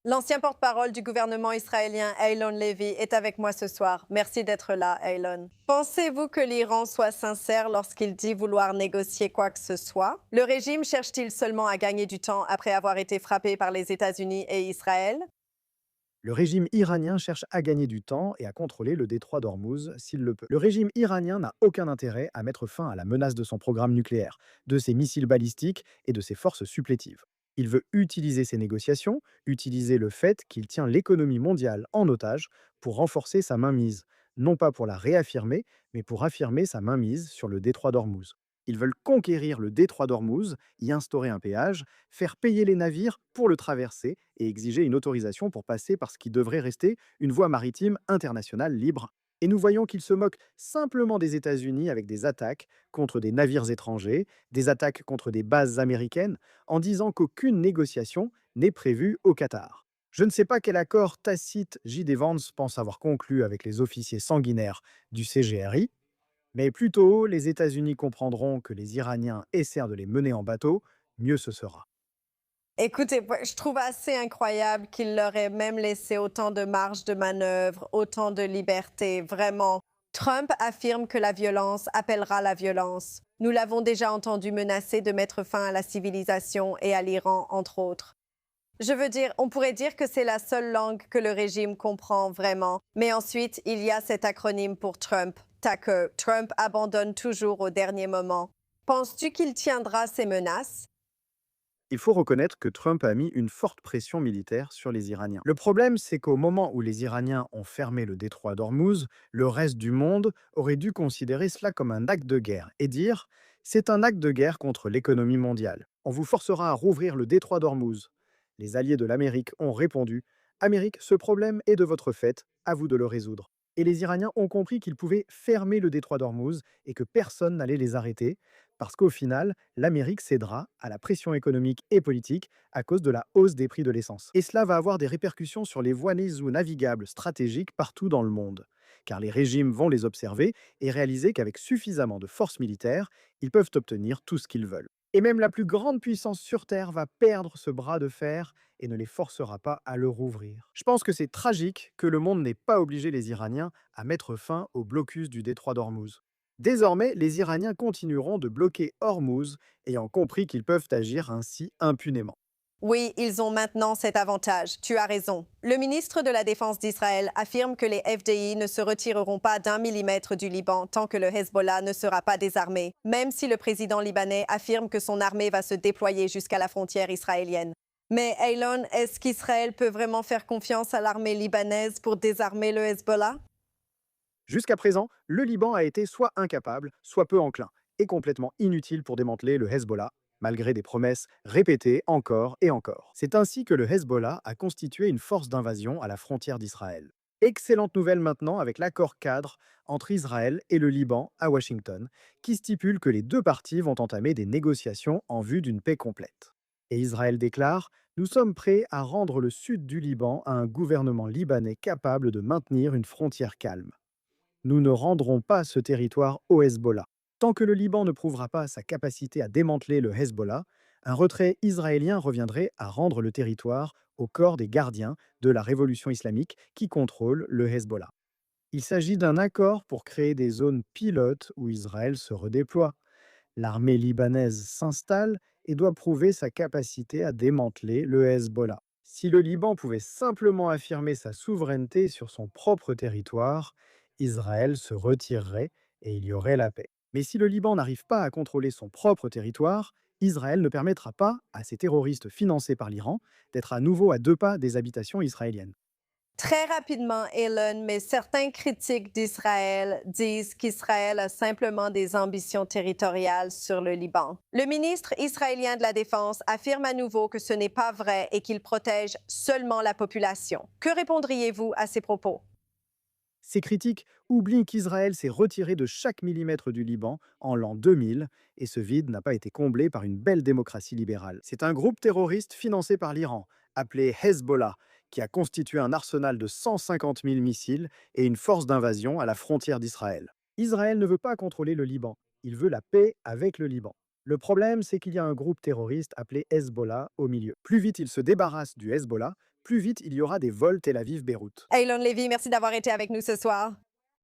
L'ancien porte-parole du gouvernement israélien, Eylon Levy, est avec moi ce soir. Merci d'être là, Eylon. Pensez-vous que l'Iran soit sincère lorsqu'il dit vouloir négocier quoi que ce soit? Le régime cherche-t-il seulement à gagner du temps après avoir été frappé par les États-Unis et Israël? Le régime iranien cherche à gagner du temps et à contrôler le détroit d'Ormuz s'il le peut. Le régime iranien n'a aucun intérêt à mettre fin à la menace de son programme nucléaire, de ses missiles balistiques et de ses forces supplétives. Il veut utiliser ces négociations, utiliser le fait qu'il tient l'économie mondiale en otage pour renforcer sa mainmise, non pas pour la réaffirmer, mais pour affirmer sa mainmise sur le détroit d'Ormuz. Ils veulent conquérir le détroit d'Ormuz, y instaurer un péage, faire payer les navires pour le traverser et exiger une autorisation pour passer par ce qui devrait rester une voie maritime internationale libre. Et nous voyons qu'ils se moquent simplement des États-Unis avec des attaques contre des navires étrangers, des attaques contre des bases américaines, en disant qu'aucune négociation n'est prévue au Qatar. Je ne sais pas quel accord tacite J.D. Vance pense avoir conclu avec les officiers sanguinaires du CGRI, mais plus tôt les États-Unis comprendront que les Iraniens essaient de les mener en bateau, mieux ce sera. Écoutez, ouais, je trouve assez incroyable qu'il leur ait même laissé autant de marge de manœuvre, autant de liberté, vraiment. Trump affirme que la violence appellera la violence. Nous l'avons déjà entendu menacer de mettre fin à la civilisation et à l'Iran, entre autres. Je veux dire, on pourrait dire que c'est la seule langue que le régime comprend vraiment. Mais ensuite, il y a cet acronyme pour Trump, TACE. Trump abandonne toujours au dernier moment. Penses-tu qu'il tiendra ses menaces? Il faut reconnaître que Trump a mis une forte pression militaire sur les Iraniens. Le problème, c'est qu'au moment où les Iraniens ont fermé le détroit d'Ormuz, le reste du monde aurait dû considérer cela comme un acte de guerre et dire c'est un acte de guerre contre l'économie mondiale. On vous forcera à rouvrir le détroit d'Ormuz. Les alliés de l'Amérique ont répondu Amérique, ce problème est de votre fait, à vous de le résoudre. Et les Iraniens ont compris qu'ils pouvaient fermer le détroit d'Ormuz et que personne n'allait les arrêter, parce qu'au final, l'Amérique cédera à la pression économique et politique à cause de la hausse des prix de l'essence. Et cela va avoir des répercussions sur les voies navigables stratégiques partout dans le monde, car les régimes vont les observer et réaliser qu'avec suffisamment de forces militaires, ils peuvent obtenir tout ce qu'ils veulent. Et même la plus grande puissance sur Terre va perdre ce bras de fer et ne les forcera pas à le rouvrir. Je pense que c'est tragique que le monde n'ait pas obligé les Iraniens à mettre fin au blocus du détroit d'Ormuz. Désormais, les Iraniens continueront de bloquer Hormuz, ayant compris qu'ils peuvent agir ainsi impunément. Oui, ils ont maintenant cet avantage. Tu as raison. Le ministre de la Défense d'Israël affirme que les FDI ne se retireront pas d'un millimètre du Liban tant que le Hezbollah ne sera pas désarmé, même si le président libanais affirme que son armée va se déployer jusqu'à la frontière israélienne. Mais Eylon, est-ce qu'Israël peut vraiment faire confiance à l'armée libanaise pour désarmer le Hezbollah? Jusqu'à présent, le Liban a été soit incapable, soit peu enclin, et complètement inutile pour démanteler le Hezbollah, malgré des promesses répétées encore et encore. C'est ainsi que le Hezbollah a constitué une force d'invasion à la frontière d'Israël. Excellente nouvelle maintenant avec l'accord cadre entre Israël et le Liban à Washington, qui stipule que les deux parties vont entamer des négociations en vue d'une paix complète. Et Israël déclare nous sommes prêts à rendre le sud du Liban à un gouvernement libanais capable de maintenir une frontière calme. Nous ne rendrons pas ce territoire au Hezbollah. Tant que le Liban ne prouvera pas sa capacité à démanteler le Hezbollah, un retrait israélien reviendrait à rendre le territoire au corps des gardiens de la révolution islamique qui contrôlent le Hezbollah. Il s'agit d'un accord pour créer des zones pilotes où Israël se redéploie. L'armée libanaise s'installe et doit prouver sa capacité à démanteler le Hezbollah. Si le Liban pouvait simplement affirmer sa souveraineté sur son propre territoire, Israël se retirerait et il y aurait la paix. Mais si le Liban n'arrive pas à contrôler son propre territoire, Israël ne permettra pas à ces terroristes financés par l'Iran d'être à nouveau à deux pas des habitations israéliennes. Très rapidement, Elon, mais certains critiques d'Israël disent qu'Israël a simplement des ambitions territoriales sur le Liban. Le ministre israélien de la Défense affirme à nouveau que ce n'est pas vrai et qu'il protège seulement la population. Que répondriez-vous à ces propos? Ces critiques oublient qu'Israël s'est retiré de chaque millimètre du Liban en l'an 2000 et ce vide n'a pas été comblé par une belle démocratie libérale. C'est un groupe terroriste financé par l'Iran, appelé Hezbollah, qui a constitué un arsenal de 150 000 missiles et une force d'invasion à la frontière d'Israël. Israël ne veut pas contrôler le Liban, il veut la paix avec le Liban. Le problème, c'est qu'il y a un groupe terroriste appelé Hezbollah au milieu. Plus vite il se débarrasse du Hezbollah, plus vite il y aura des vols Tel Aviv-Beyrouth. Aylon Levy, merci d'avoir été avec nous ce soir.